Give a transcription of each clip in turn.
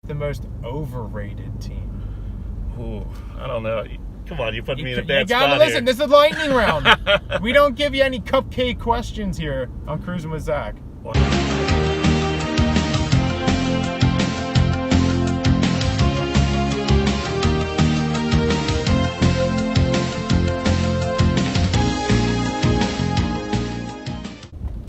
the most overrated team? Ooh, I don't know. Come on, you put me in a You bad gotta spot listen. here. This is lightning round. We don't give you any cupcake questions here on Cruisin' with Zach.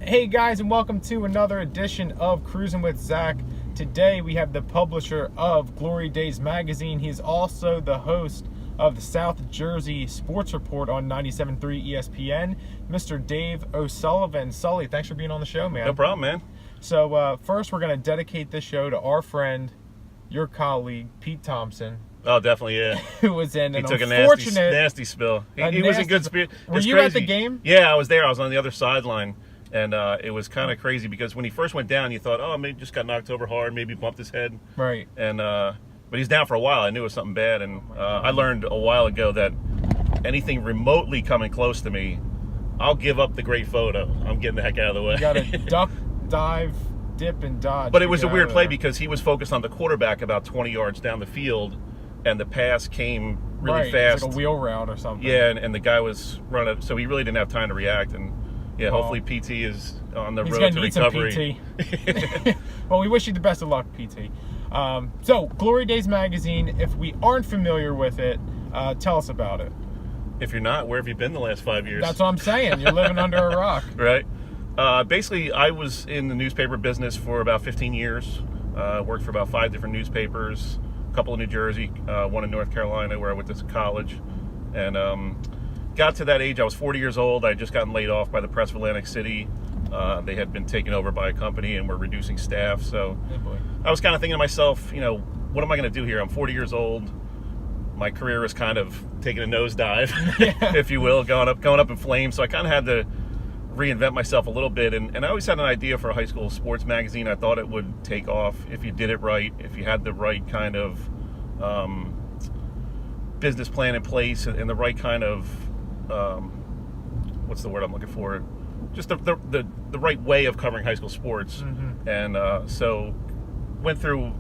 Hey guys, and welcome to another edition of Cruisin' with Zach. Today we have the publisher of Glory Days magazine. He's also the host of the South Jersey Sports Report on 97.3 ESPN, Mr. Dave O'Sullivan. Sully, thanks for being on the show, man. No problem, man. So first we're going to dedicate this show to our friend, your colleague, Pete Thompson. Oh, definitely, yeah. Who was in He an took a unfortunate... nasty spill. He was in good spirit. Were you at the game? Yeah, I was there. I was on the other sideline. And it was kind of crazy because when he first went down, you thought, oh, maybe just got knocked over hard, maybe bumped his head. Right. And but he's down for a while. I knew it was something bad. And I learned a while ago that anything remotely coming close to me, I'll give up the great photo. I'm getting the heck out of the way. You got to duck, dive, dip, and dodge. But it was a weird play because he was focused on the quarterback about 20 yards down the field, and the pass came really fast. It's like a wheel route or something. Yeah, and the guy was running, so he really didn't have time to react. And yeah, hopefully PT is on the road to recovery. PT. Well, we wish you the best of luck, PT. So, Glory Days magazine, if we aren't familiar with it, tell us about it. If you're not, where have you been the last 5 years? That's what I'm saying. You're living under a rock. Right. Basically, I was in the newspaper business for about 15 years. Worked for about 5 different newspapers, a couple in New Jersey, one in North Carolina where I went to college. And got to that age, I was 40 years old. I had just gotten laid off by the Press of Atlantic City. They had been taken over by a company and were reducing staff. So I was kind of thinking to myself, what am I going to do here? I'm 40 years old. My career is kind of taking a nosedive, if you will, going up in flames. So I kind of had to reinvent myself a little bit. And I always had an idea for a high school sports magazine. I thought it would take off if you did it right, if you had the right kind of business plan in place and the right kind of what's the word I'm looking for? Just the right way of covering high school sports. Mm-hmm. And so went through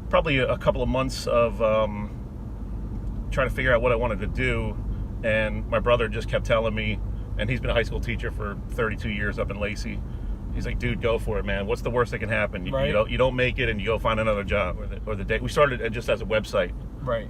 probably a couple of months of trying to figure out what I wanted to do. And my brother just kept telling me, and he's been a high school teacher for 32 years up in Lacey. He's like, dude, go for it, man. What's the worst that can happen? Right. You don't make it and you go find another job. Or the day we started it just as a website. Right.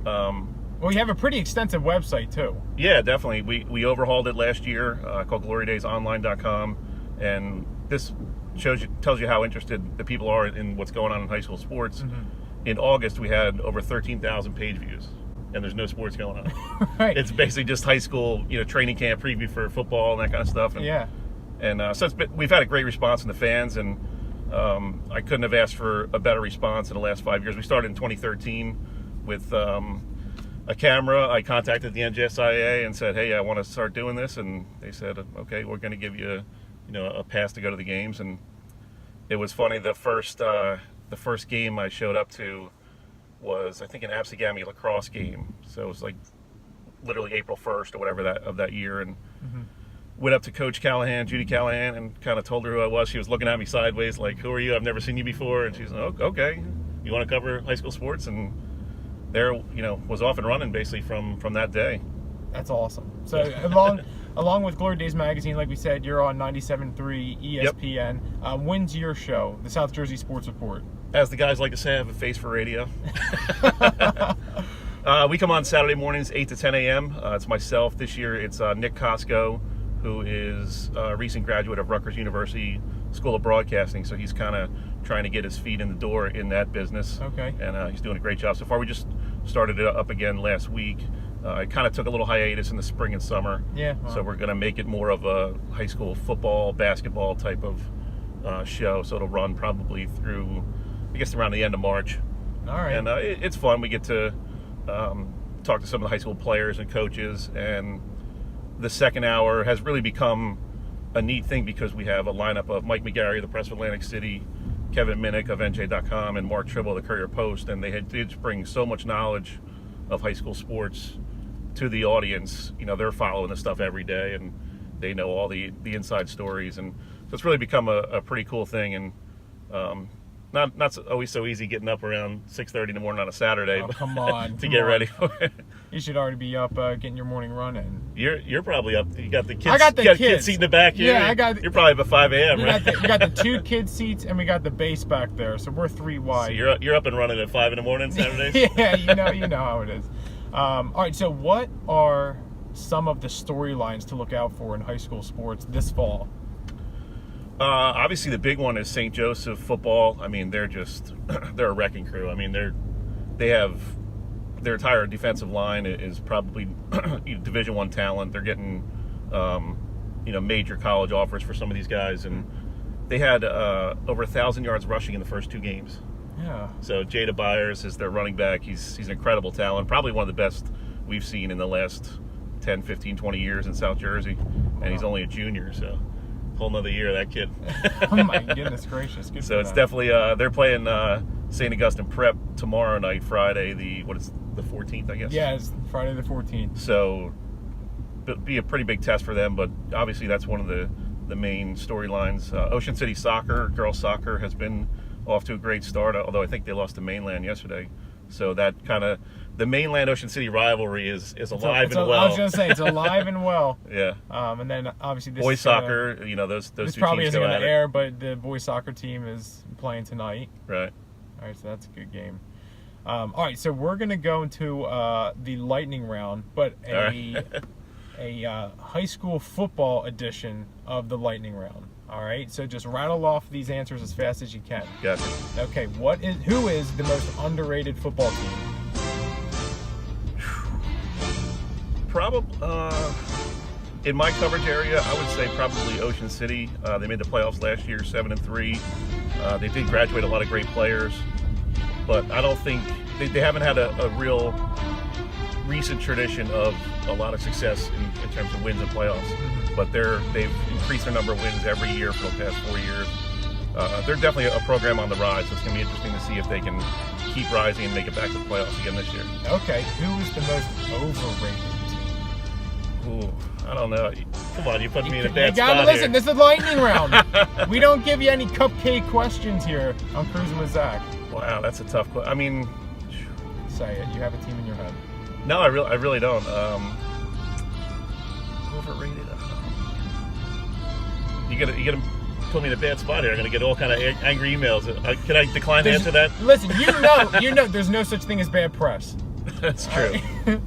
Well, you have a pretty extensive website, too. Yeah, definitely. We overhauled it last year, called GloryDaysOnline.com, and this tells you how interested the people are in what's going on in high school sports. Mm-hmm. In August, we had over 13,000 page views, and there's no sports going on. Right. It's basically just high school, training camp preview for football and that kind of stuff. And, yeah. And so we've had a great response from the fans, and I couldn't have asked for a better response in the last 5 years. We started in 2013 with a camera. I contacted the NJSIA and said, hey, I want to start doing this. And they said, okay, we're going to give you, a pass to go to the games. And it was funny. The first game I showed up to was, I think, an Absegami lacrosse game. So it was like literally April 1st or whatever of that year. And went up to Coach Callahan, Judy Callahan, and kind of told her who I was. She was looking at me sideways like, who are you? I've never seen you before. And she's like, okay, you want to cover high school sports? And there, was off and running basically from that day. That's awesome. So along with Glory Days magazine, like we said, you're on 97.3 ESPN. Yep. When's your show, the South Jersey Sports Report? As the guys like to say, I have a face for radio. We come on Saturday mornings, 8 to 10 a.m. It's myself. This year, it's Nick Costco, who is a recent graduate of Rutgers University School of Broadcasting. So he's kind of trying to get his feet in the door in that business. Okay. And he's doing a great job so far. We just started it up again last week. I kind of took a little hiatus in the spring and summer. Yeah. Wow. So we're going to make it more of a high school football, basketball type of show. So it'll run probably through, I guess, around the end of March. All right. And it's fun. We get to talk to some of the high school players and coaches. And the second hour has really become a neat thing because we have a lineup of Mike McGarry, the Press of Atlantic City, Kevin Minnick of NJ.com, and Mark Tribble of the Courier Post. And they did bring so much knowledge of high school sports to the audience. They're following this stuff every day, and they know all the inside stories. And so it's really become a pretty cool thing. And always so easy getting up around 6:30 in the morning on a Saturday. Oh, come on. to get ready for it. You should already be up getting your morning run in. You're probably up. You got the kids. I got the kids. Kids seat in the back here. Yeah, You're probably up at 5 a.m. Right? We got the 2 kid seats, and we got the base back there, so we're 3 wide. So you're up and running at 5 in the morning Saturdays. Yeah, you know how it is. All right, so what are some of the storylines to look out for in high school sports this fall? Obviously, the big one is St. Joseph football. I mean, they're a wrecking crew. I mean, they have their entire defensive line is probably Division I talent. They're getting major college offers for some of these guys, and they had over 1,000 yards rushing in the first 2 games. Yeah. So Jada Byers is their running back. He's an incredible talent, probably one of the best we've seen in the last 10, 15, 20 years in South Jersey, and he's only a junior, so whole nother year of that kid. Oh my goodness gracious! Good so it's definitely they're playing St. Augustine Prep tomorrow night, Friday the 14th, I guess. Yeah, it's Friday the 14th. So it'll be a pretty big test for them, but obviously that's one of the main storylines. Ocean City soccer, girls soccer, has been off to a great start, although I think they lost to Mainland yesterday. So that kind of the Mainland Ocean City rivalry is alive and well. I was going to say it's alive and well. Yeah. And then obviously this boys soccer, those this two probably teams isn't go going at to it. air, but the boys soccer team is playing tonight. Right. All right, so that's a good game. All right, so we're going to go into the lightning round, but a high school football edition of the lightning round. All right, so just rattle off these answers as fast as you can. Gotcha. Okay, who is the most underrated football team? Probably in my coverage area, I would say probably Ocean City. They made the playoffs last year, 7-3. They did graduate a lot of great players, but I don't think they haven't had a real recent tradition of a lot of success in terms of wins and playoffs. But they've increased their number of wins every year for the past 4 years. They're definitely a program on the rise, so it's going to be interesting to see if they can keep rising and make it back to the playoffs again this year. Okay, who is the most overrated team? Ooh, I don't know. Come on, you put me in a bad spot here. Listen, this is lightning round. We don't give you any cupcake questions here on Cruisin with Zach. Wow, that's a tough question. I mean, say it. You have a team in your head. No, I really don't. Overrated. You gotta put me in a bad spot here. I'm gonna get all kind of angry emails. Can I decline to answer that? Listen, you know, there's no such thing as bad press. That's true. Right.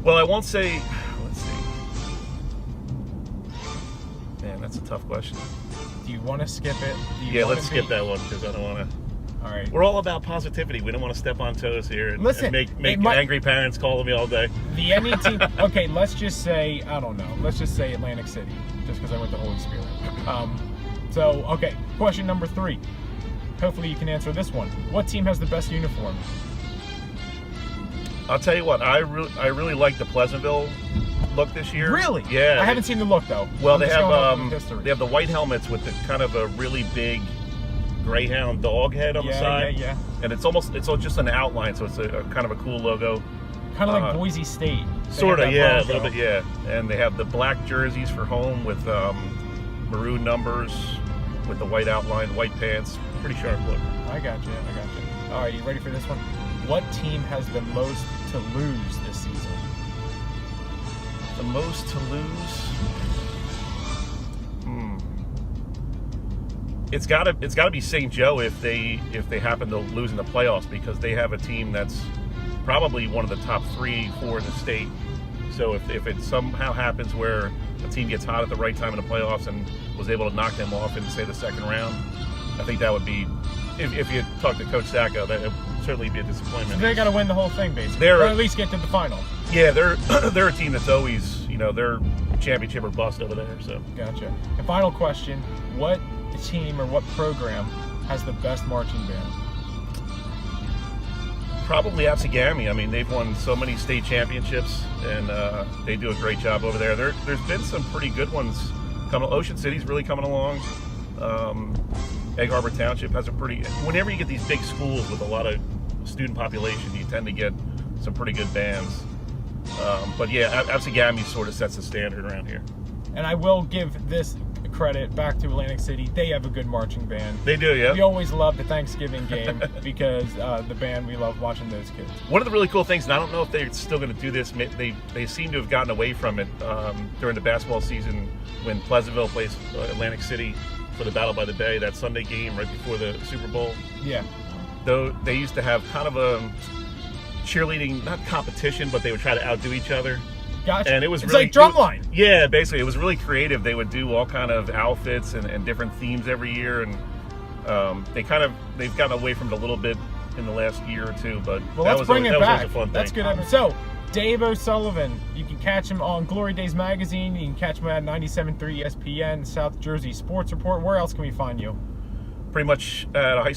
Well, I won't say. Let's see. Man, that's a tough question. Do you want to skip it? Yeah, let's skip that one because I don't want to. All right. We're all about positivity. We don't want to step on toes here and, Listen, and make angry parents calling me all day. The any team. Okay, let's just say I don't know. Let's just say Atlantic City, just because I went to Holy Spirit. So okay, question number 3. Hopefully you can answer this one. What team has the best uniform? I'll tell you what. I really like the Pleasantville look this year. Really? Yeah. I haven't seen the look though. Well, they have the white helmets with the kind of a really big greyhound dog head on the side. Yeah. And it's just an outline, so it's a kind of a cool logo. Kind of like Boise State. Sort of, yeah, a little bit, yeah. And they have the black jerseys for home with maroon numbers, with the white outline, white pants. Pretty sharp look. I got you. All right, you ready for this one? What team has the most to lose this season? The most to lose? It's got to be St. Joe if they happen to lose in the playoffs, because they have a team that's probably one of the top 3-4 in the state. So if it somehow happens where a team gets hot at the right time in the playoffs and was able to knock them off in, say, the second round, I think that would be, if you talk to Coach Sacco, that would certainly be a disappointment. So they got to win the whole thing, basically, or at least get to the final. Yeah, they're a team that's always, they're championship or bust over there. So gotcha. And final question: what team or what program has the best marching band? Probably Absegami. I mean, they've won so many state championships, and they do a great job over there. There's been some pretty good ones coming. Ocean City's really coming along. Egg Harbor Township has a pretty. Whenever you get these big schools with a lot of student population, you tend to get some pretty good bands. But yeah, Absegami sort of sets the standard around here. And I will give this credit back to Atlantic City. They have a good marching band. They do, yeah. We always love the Thanksgiving game because the band, we love watching those kids. One of the really cool things, and I don't know if they're still going to do this, they seem to have gotten away from it during the basketball season when Pleasantville plays Atlantic City for the Battle by the Bay, that Sunday game right before the Super Bowl. Yeah. Though they used to have kind of a cheerleading, not competition, but they would try to outdo each other. Gotcha. And it was it's really, like drumline. Yeah, basically, it was really creative. They would do all kind of outfits and different themes every year, and they've gotten away from it a little bit in the last year or two. But well, let's bring it back. A fun That's thing. good. So, Dave O'Sullivan, you can catch him on Glory Days Magazine. You can catch him at 97.3 ESPN, South Jersey Sports Report. Where else can we find you? Pretty much at a high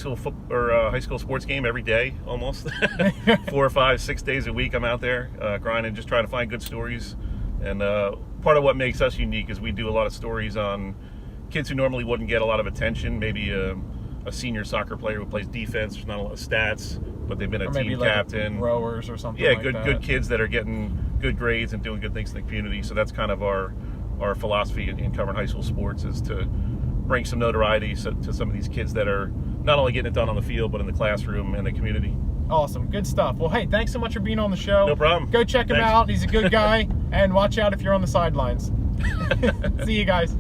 school sports game every day, almost 4 or 5, 6 days a week. I'm out there grinding, just trying to find good stories. And part of what makes us unique is we do a lot of stories on kids who normally wouldn't get a lot of attention. Maybe a senior soccer player who plays defense. There's not a lot of stats, but they've been a team captain. Rowers or something. Yeah, like good kids that are getting good grades and doing good things in the community. So that's kind of our philosophy in covering high school sports, is to bring some notoriety to some of these kids that are not only getting it done on the field, but in the classroom and the community. Awesome. Good stuff. Well, hey, thanks so much for being on the show. No problem. Go check him out. He's a good guy. And watch out if you're on the sidelines. See you guys.